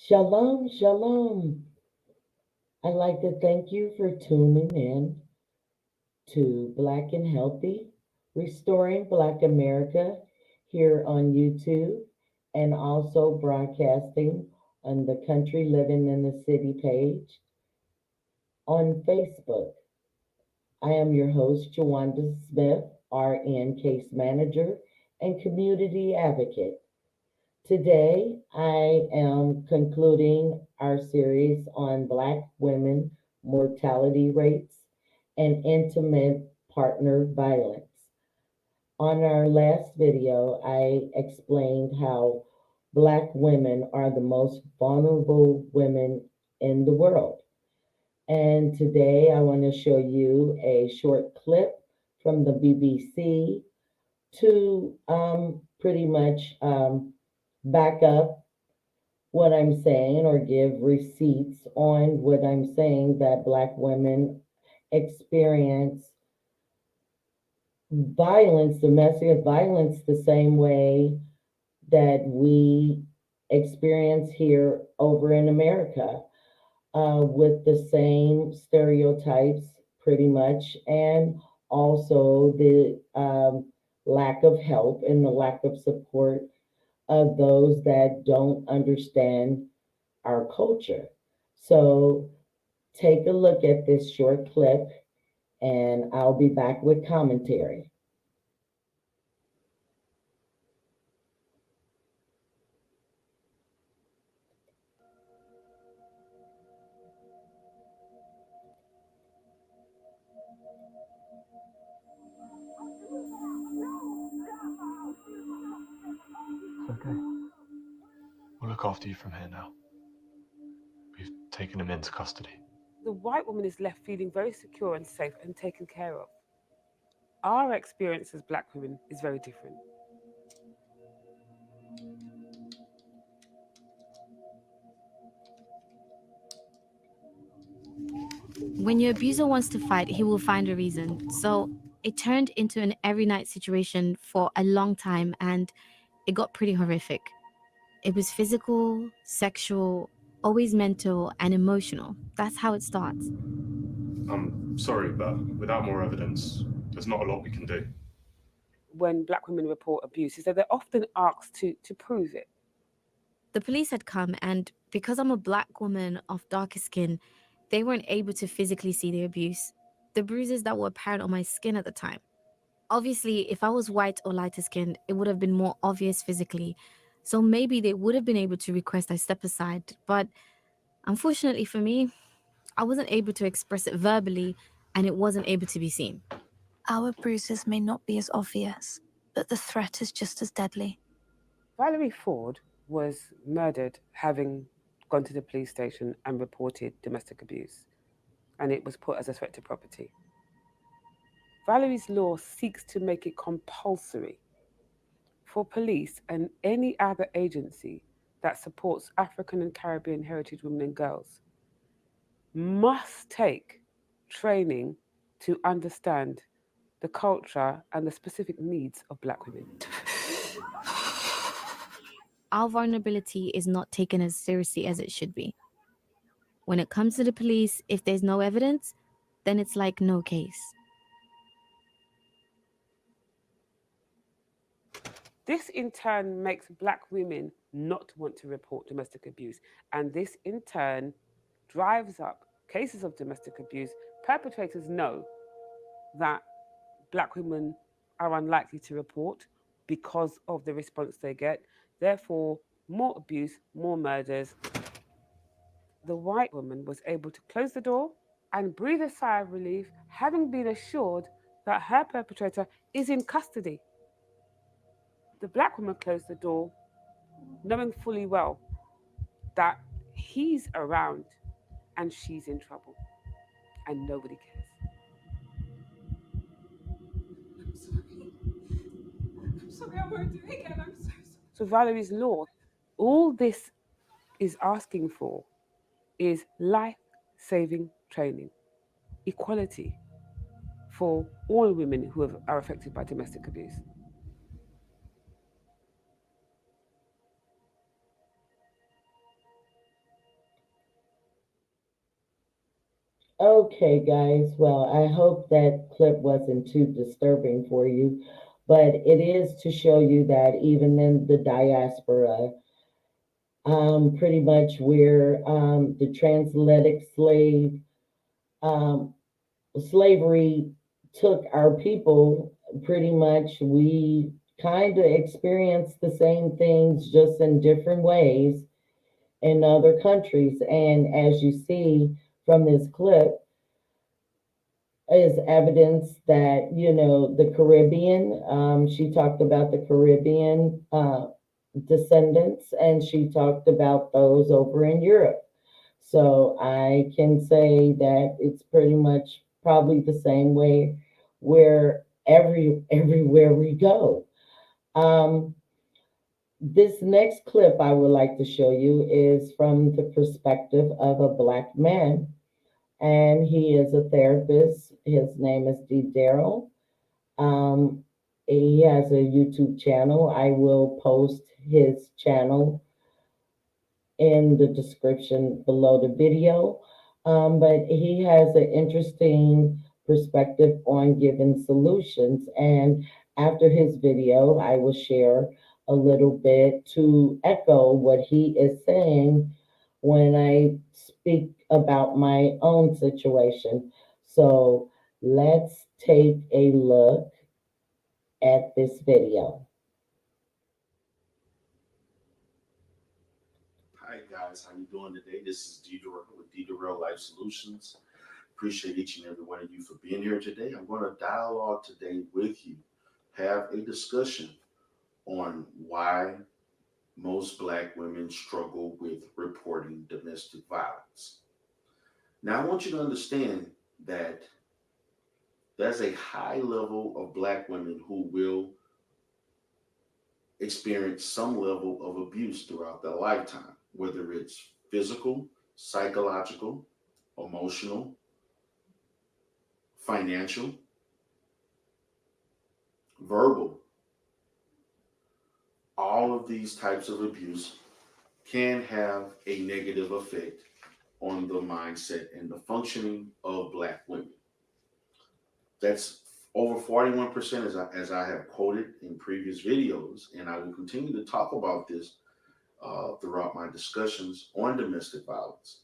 Shalom, shalom. I'd like to thank you for tuning in to Black and Healthy, Restoring Black America here on YouTube and also broadcasting on the Country Living in the City page on Facebook. I am your host, Jawanda Smith, RN Case Manager and Community Advocate. Today, I am concluding our series on Black women mortality rates and intimate partner violence. On our last video, I explained how Black women are the most vulnerable women in the world. And today, I want to show you a short clip from the BBC to pretty much back up what I'm saying or give receipts on what I'm saying that Black women experience violence, domestic violence, the same way that we experience here over in America, with the same stereotypes, pretty much, and also the lack of help and the lack of support of those that don't understand our culture. So take a look at this short clip, and I'll be back with commentary. It's okay. We'll look after you from here now. We've taken him into custody. The white woman is left feeling very secure and safe and taken care of. Our experience as Black women is very different. When your abuser wants to fight, he will find a reason. So it turned into an every night situation for a long time, and it got pretty horrific. It was physical, sexual, always mental and emotional. That's how it starts. I'm sorry, but without more evidence, there's not a lot we can do. When Black women report abuse is that they're often asked to prove it. The police had come, and because I'm a Black woman of darker skin, they weren't able to physically see the abuse, the bruises that were apparent on my skin at the time. Obviously, if I was white or lighter skinned, it would have been more obvious physically. So maybe they would have been able to request I step aside. But unfortunately for me, I wasn't able to express it verbally, and it wasn't able to be seen. Our bruises may not be as obvious, but the threat is just as deadly. Valerie Ford was murdered having gone to the police station and reported domestic abuse, and it was put as a threat to property. Valerie's law seeks to make it compulsory for police and any other agency that supports African and Caribbean heritage women and girls must take training to understand the culture and the specific needs of Black women. Our vulnerability is not taken as seriously as it should be. When it comes to the police, if there's no evidence, then it's like no case. This in turn makes Black women not want to report domestic abuse, and this in turn drives up cases of domestic abuse. Perpetrators know that Black women are unlikely to report because of the response they get. Therefore, more abuse, more murders. The white woman was able to close the door and breathe a sigh of relief, having been assured that her perpetrator is in custody. The Black woman closed the door, knowing fully well that he's around and she's in trouble, and nobody cares. I'm sorry, I won't do it again. I'm so sorry. So Valerie's law, all this is asking for is life-saving training, equality for all women who are affected by domestic abuse. Okay, guys. Well, I hope that clip wasn't too disturbing for you, but it is to show you that even in the diaspora, pretty much where the transatlantic um, slavery took our people, pretty much we kind of experienced the same things just in different ways in other countries. And as you see from this clip, is evidence that, the Caribbean, she talked about the Caribbean descendants, and she talked about those over in Europe. So I can say that it's pretty much probably the same way where everywhere we go. Um, this next clip I would like to show you is from the perspective of a black man, and he is a therapist. His name is Derrell. Um, he has a YouTube channel. I will post his channel in the description below the video. But he has an interesting perspective on giving solutions. And after his video, I will share a little bit to echo what he is saying when I speak about my own situation. So let's take a look at this video. Hi guys, how you doing today? This is Derrell with Derrell Life Solutions. Appreciate each and every one of you for being here today. I'm going to dialogue today with you, have a discussion on why most black women struggle with reporting domestic violence. Now, I want you to understand that there's a high level of black women who will experience some level of abuse throughout their lifetime, whether it's physical, psychological, emotional, financial, verbal. All of these types of abuse can have a negative effect on the mindset and the functioning of black women. That's over 41%, as I have quoted in previous videos, and I will continue to talk about this throughout my discussions on domestic violence,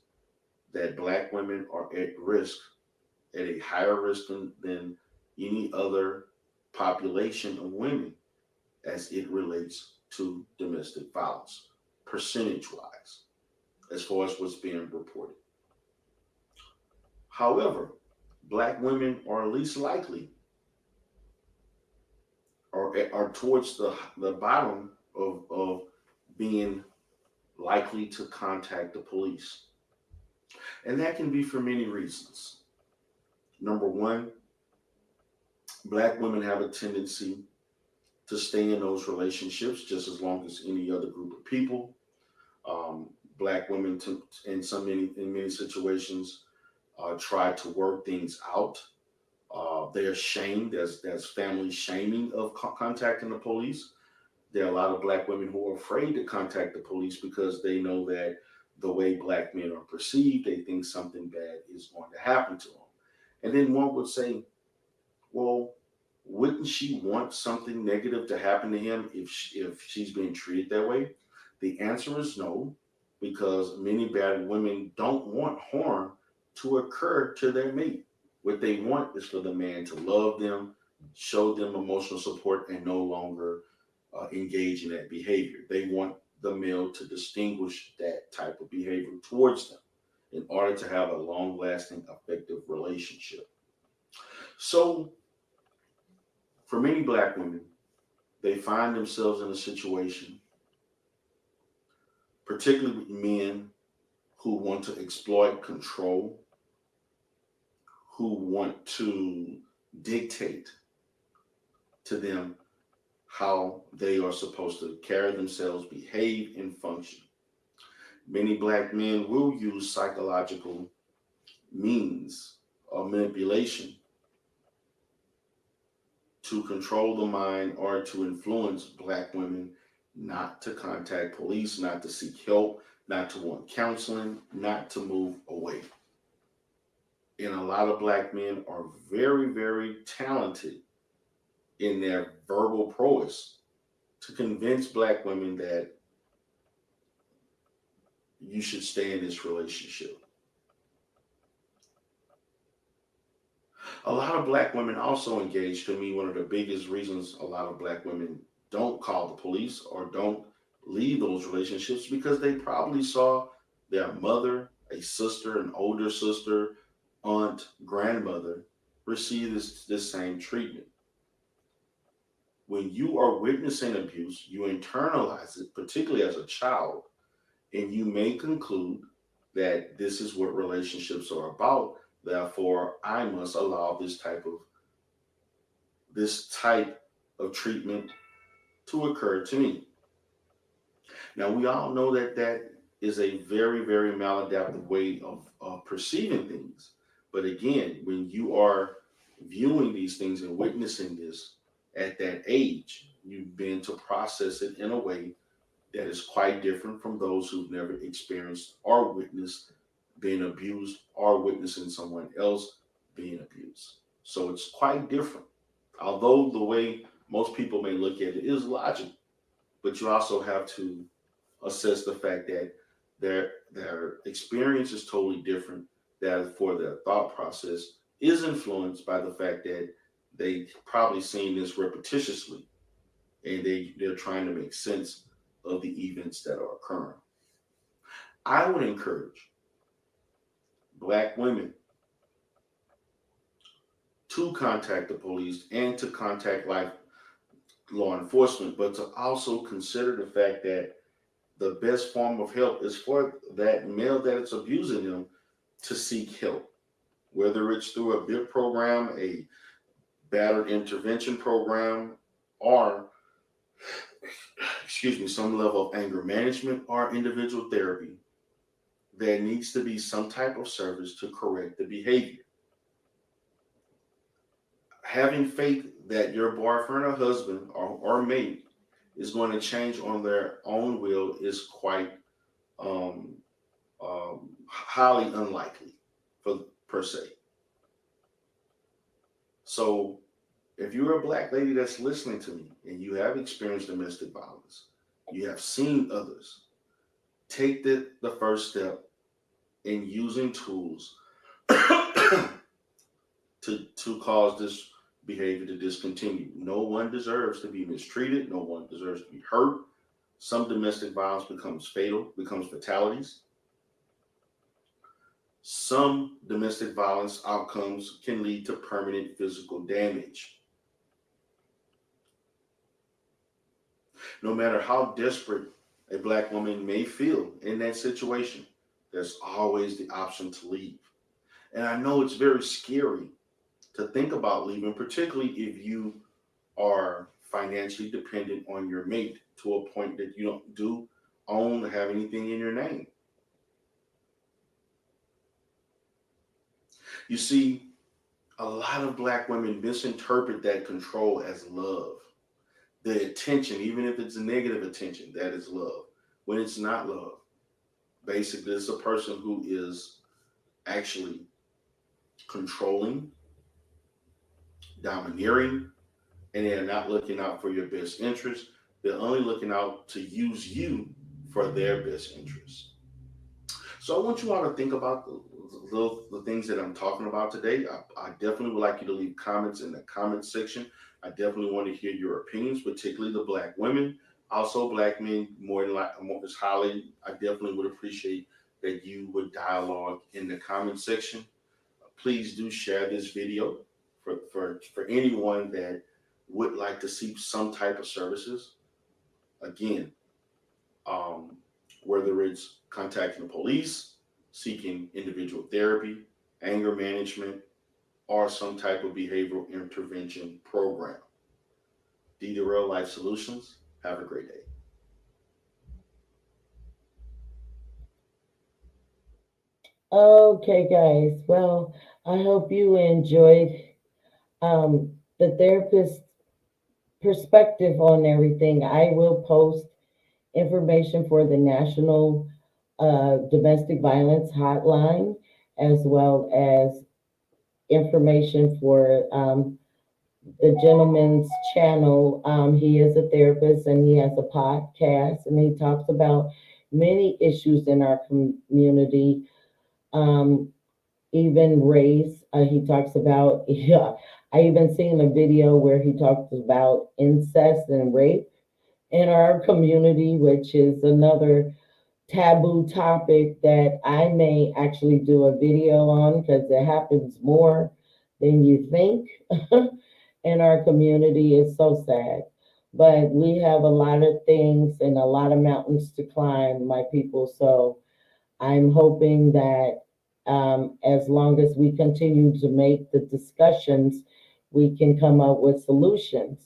that black women are at risk, at a higher risk than any other population of women as it relates to domestic violence, percentage wise, as far as what's being reported. However, black women are least likely or are towards the bottom of being likely to contact the police. And that can be for many reasons. Number one, black women have a tendency to stay in those relationships just as long as any other group of people. Black women, in many situations, try to work things out. They're shamed. There's family shaming of contacting the police. There are a lot of black women who are afraid to contact the police because they know that the way black men are perceived, they think something bad is going to happen to them. And then one would say, well, wouldn't she want something negative to happen to him if she's being treated that way? The answer is no, because many bad women don't want harm to occur to their mate. What they want is for the man to love them, show them emotional support, and no longer engage in that behavior. They want the male to distinguish that type of behavior towards them in order to have a long lasting, effective relationship. So, for many black women, they find themselves in a situation, particularly with men who want to exploit control, who want to dictate to them how they are supposed to carry themselves, behave, and function. Many black men will use psychological means of manipulation to control the mind or to influence black women not to contact police, not to seek help, not to want counseling, not to move away. And a lot of black men are very, very talented in their verbal prowess to convince black women that you should stay in this relationship. A lot of black women also engage. To me, one of the biggest reasons a lot of black women don't call the police or don't leave those relationships because they probably saw their mother, a sister, an older sister, aunt, grandmother receive this same treatment. When you are witnessing abuse, you internalize it, particularly as a child, and you may conclude that this is what relationships are about. Therefore, I must allow this type of treatment to occur to me. Now, we all know that that is a very, very maladaptive way of perceiving things. But again, when you are viewing these things and witnessing this at that age, you begin to process it in a way that is quite different from those who've never experienced or witnessed being abused or witnessing someone else being abused. So it's quite different. Although the way most people may look at it is logic, but you also have to assess the fact that their experience is totally different. That for their thought process is influenced by the fact that they probably seen this repetitiously, and they're trying to make sense of the events that are occurring. I would encourage black women to contact the police and to contact law enforcement, but to also consider the fact that the best form of help is for that male that is abusing them to seek help, whether it's through a BIP program, a battered intervention program, or, excuse me, some level of anger management or individual therapy. There needs to be some type of service to correct the behavior. Having faith that your boyfriend or husband or mate is going to change on their own will is quite um, highly unlikely for per se. So if you're a black lady that's listening to me and you have experienced domestic violence, you have seen others, take the first step in using tools to cause this behavior to discontinue. No one deserves to be mistreated. No one deserves to be hurt. Some domestic violence becomes fatal, becomes fatalities. Some domestic violence outcomes can lead to permanent physical damage. No matter how desperate a black woman may feel in that situation, there's always the option to leave. And I know it's very scary to think about leaving, particularly if you are financially dependent on your mate to a point that you don't do own or have anything in your name. You see, a lot of black women misinterpret that control as love. The attention, even if it's negative attention, that is love. When it's not love, basically, it's a person who is actually controlling, domineering, and they're not looking out for your best interest. They're only looking out to use you for their best interest. So I want you all to think about the things that I'm talking about today. I definitely would like you to leave comments in the comment section. I definitely want to hear your opinions, particularly the black women. Also, black men, more than like, more as highly, I definitely would appreciate that you would dialogue in the comment section. Please do share this video for anyone that would like to see some type of services. Again, um, whether it's contacting the police, seeking individual therapy, anger management, or some type of behavioral intervention program. Derrell Life Solutions. Have a great day. Okay, guys. Well, I hope you enjoyed the therapist perspective on everything. I will post information for the National Domestic Violence Hotline as well as information for the gentleman's channel. He is a therapist and he has a podcast and he talks about many issues in our community, um, even race. He talks about, yeah, I even seen a video where he talks about incest and rape in our community, which is another taboo topic that I may actually do a video on because it happens more than you think in our community. It's so sad. But we have a lot of things and a lot of mountains to climb, my people. So I'm hoping that as long as we continue to make the discussions, we can come up with solutions.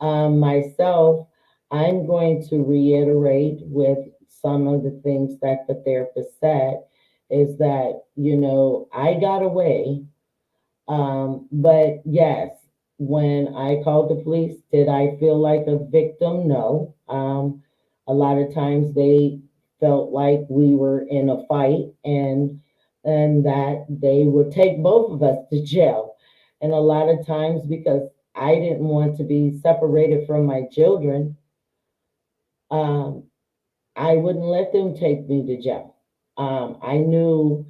Myself, I'm going to reiterate with some of the things that the therapist said is that, I got away. But yes, when I called the police, did I feel like a victim? No. A lot of times they felt like we were in a fight and that they would take both of us to jail. And a lot of times because I didn't want to be separated from my children, um, I wouldn't let them take me to jail. I knew,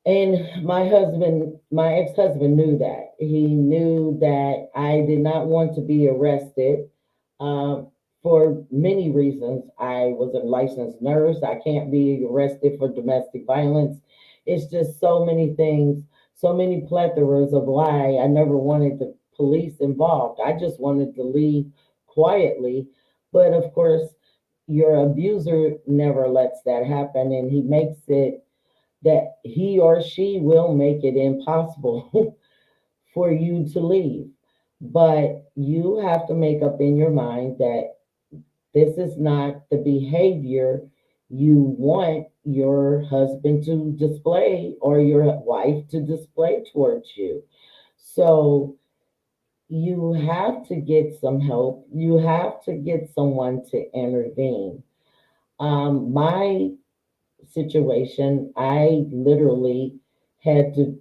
and my ex-husband knew that. He knew that I did not want to be arrested um, for many reasons. I was a licensed nurse. I can't be arrested for domestic violence. It's just so many things, so many plethoras of why I never wanted the police involved. I just wanted to leave quietly. But of course, your abuser never lets that happen, and he makes it that he or she will make it impossible for you to leave. But you have to make up in your mind that this is not the behavior you want your husband to display or your wife to display towards you. So you have to get some help. You have to get someone to intervene. My situation, I literally had to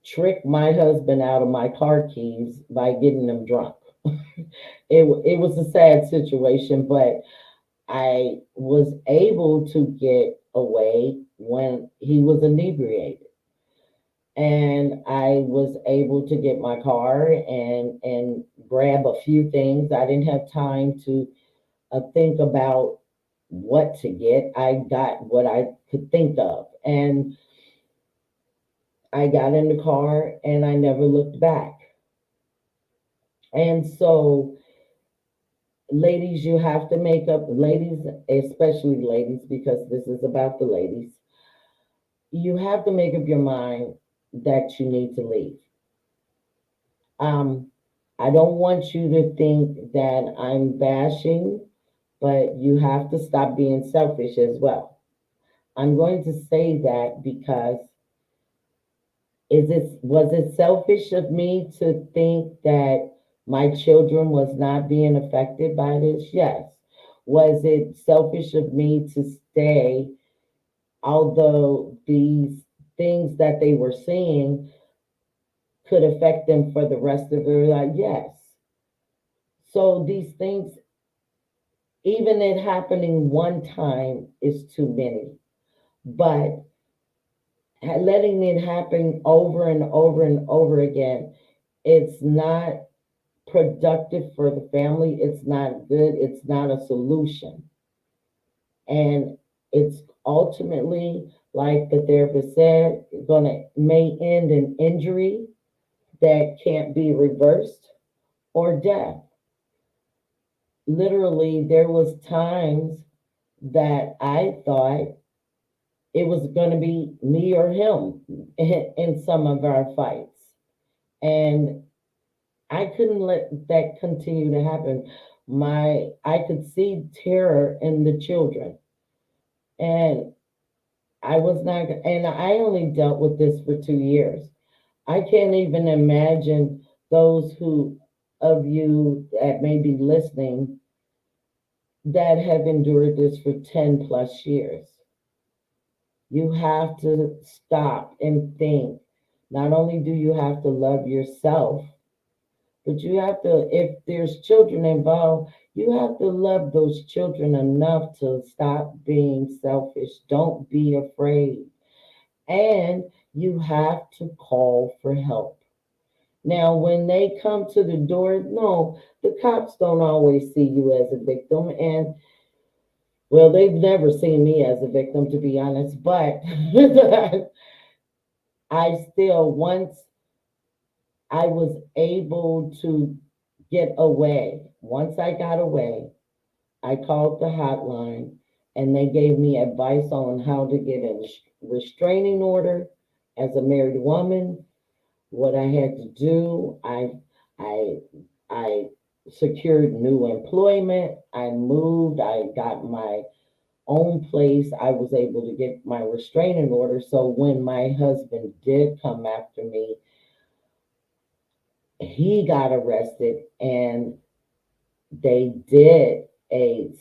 trick my husband out of my car keys by getting him drunk. It was a sad situation, but I was able to get away when he was inebriated. And I was able to get my car and grab a few things. I didn't have time to think about what to get. I got what I could think of. And I got in the car and I never looked back. And so, ladies, you have to make up, ladies, especially ladies, because this is about the ladies, you have to make up your mind that you need to leave. Um, I don't want you to think that I'm bashing, but you have to stop being selfish as well. I'm going to say that because was it selfish of me to think that my children was not being affected by this? Yes. Was it selfish of me to stay, although these things that they were seeing could affect them for the rest of their life? Yes. So these things, even it happening one time is too many. But letting it happen over and over and over again, it's not productive for the family. It's not good. It's not a solution. And it's ultimately, like the therapist said, gonna may end in injury that can't be reversed or death. Literally, there was times that I thought it was going to be me or him in some of our fights. And I couldn't let that continue to happen. I could see terror in the children. And I was not, and I only dealt with this for 2 years. I can't even imagine those of you that may be listening that have endured this for 10 plus years. You have to stop and think Not only do you have to love yourself, but you have to, if there's children involved, you have to love those children enough to stop being selfish. Don't be afraid. And you have to call for help. Now, when they come to the door, no, the cops don't always see you as a victim. And well, they've never seen me as a victim, to be honest. But I still, once I was able to get away, once I got away, I called the hotline and they gave me advice on how to get a restraining order as a married woman, what I had to do. I I secured new employment. I moved. I got my own place. I was able to get my restraining order. So when my husband did come after me, he got arrested and they did a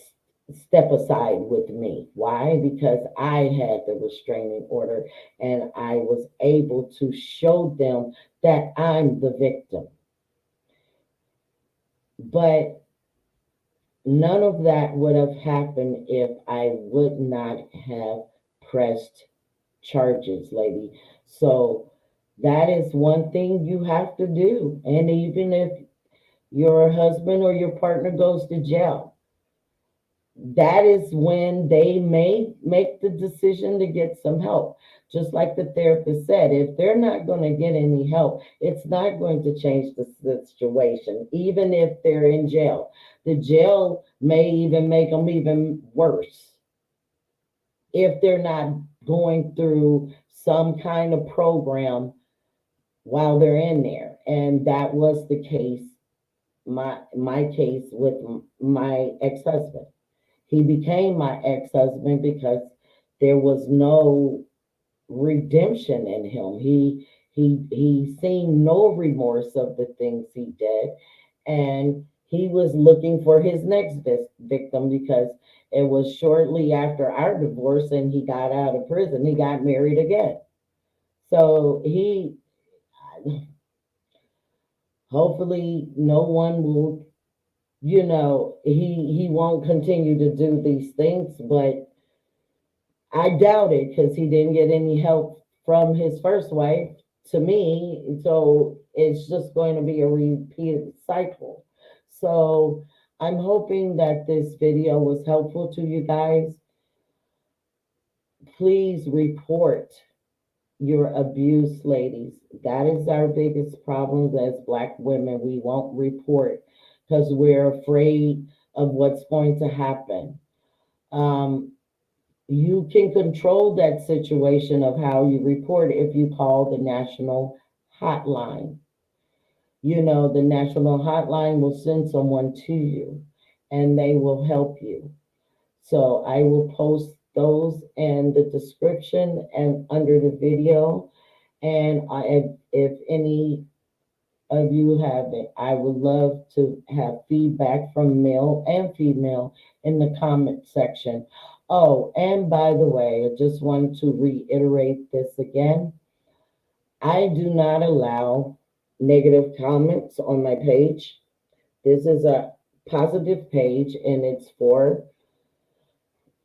step aside with me. Why? Because I had the restraining order and I was able to show them that I'm the victim. But none of that would have happened if I would not have pressed charges, lady. So that is one thing you have to do. And even if your husband or your partner goes to jail, that is when they may make the decision to get some help. Just like the therapist said, if they're not going to get any help, it's not going to change the situation, even if they're in jail. The jail may even make them even worse if they're not going through some kind of program while they're in there. And that was the case, my case with my ex-husband. He became my ex-husband because there was no redemption in him. He seen no remorse of the things he did, and he was looking for his next victim because it was shortly after our divorce and he got out of prison. He got married again. So he, hopefully no one will, he won't continue to do these things, but I doubt it because he didn't get any help from his first wife to me. So it's just going to be a repeated cycle. So I'm hoping that this video was helpful to you guys. Please report your abuse, ladies. That is our biggest problem as Black women. We won't report because we're afraid of what's going to happen. Um, you can control that situation of how you report if you call the national hotline. The national hotline will send someone to you and they will help you. So I will post those in the description and under the video. And if any of you have it, I would love to have feedback from male and female in the comment section. Oh, and by the way, I just wanted to reiterate this again. I do not allow negative comments on my page. This is a positive page and it's for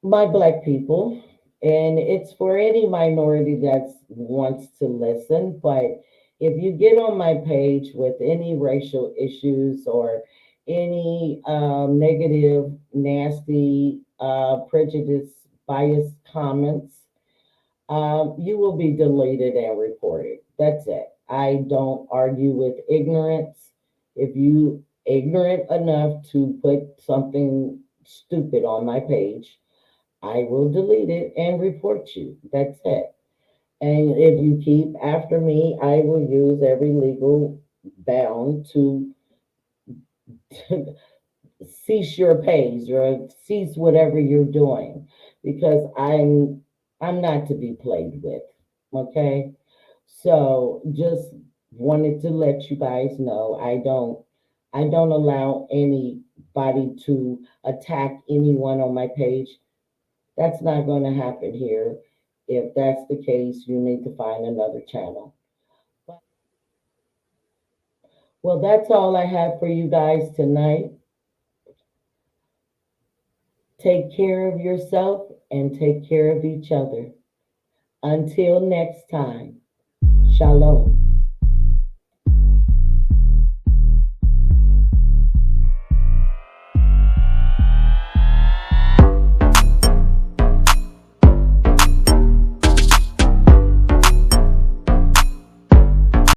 my Black people, and it's for any minority that wants to listen. But if you get on my page with any racial issues or any negative, nasty, prejudice, biased comments, you will be deleted and reported. That's it. I don't argue with ignorance. If you ignorant enough to put something stupid on my page, I will delete it and report you. That's it. And if you keep after me, I will use every legal bound to cease your page or cease whatever you're doing because I'm not to be played with. Okay? So just wanted to let you guys know I don't allow anybody to attack anyone on my page. That's not going to happen here. If that's the case, you need to find another channel. Well, that's all I have for you guys tonight. Take care of yourself and take care of each other. Until next time, Shalom.